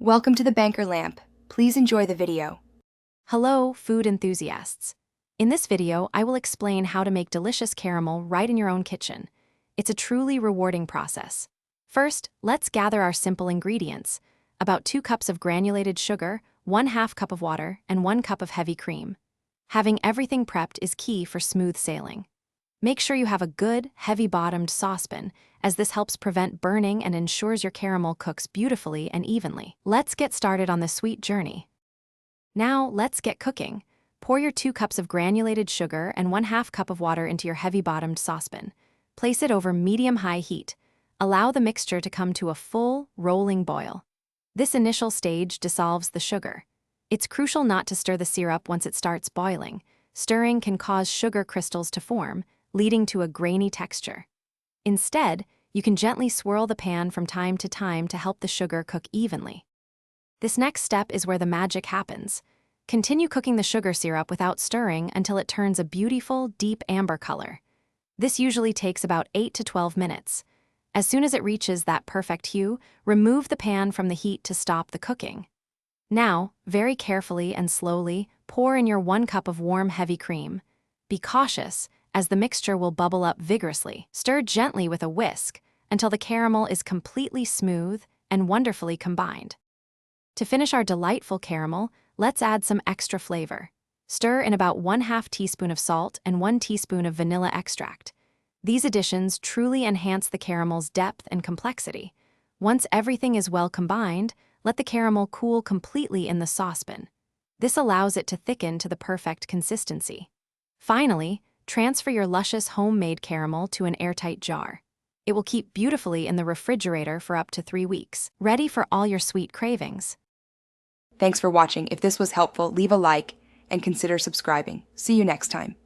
Welcome to the Banker Lamp. Please enjoy the video. Hello, food enthusiasts. In this video, I will explain how to make delicious caramel right in your own kitchen. It's a truly rewarding process. First, let's gather our simple ingredients. About 2 cups of granulated sugar, 1/2 cup of water, and 1 cup of heavy cream. Having everything prepped is key for smooth sailing. Make sure you have a good, heavy-bottomed saucepan, as this helps prevent burning and ensures your caramel cooks beautifully and evenly. Let's get started on this sweet journey. Now, let's get cooking. Pour your 2 cups of granulated sugar and 1/2 cup of water into your heavy-bottomed saucepan. Place it over medium-high heat. Allow the mixture to come to a full, rolling boil. This initial stage dissolves the sugar. It's crucial not to stir the syrup once it starts boiling. Stirring can cause sugar crystals to form, leading to a grainy texture. Instead, you can gently swirl the pan from time to time to help the sugar cook evenly. This next step is where the magic happens. Continue cooking the sugar syrup without stirring until it turns a beautiful, deep amber color. This usually takes about 8 to 12 minutes. As soon as it reaches that perfect hue, remove the pan from the heat to stop the cooking. Now, very carefully and slowly, pour in your 1 cup of warm, heavy cream. Be cautious, as the mixture will bubble up vigorously. Stir gently with a whisk until the caramel is completely smooth and wonderfully combined. To finish our delightful caramel, let's add some extra flavor. Stir in about 1/2 teaspoon of salt and 1 teaspoon of vanilla extract. These additions truly enhance the caramel's depth and complexity. Once everything is well combined, let the caramel cool completely in the saucepan. This allows it to thicken to the perfect consistency. Finally, transfer your luscious homemade caramel to an airtight jar. It will keep beautifully in the refrigerator for up to 3 weeks, ready for all your sweet cravings. Thanks for watching. If this was helpful, leave a like and consider subscribing. See you next time.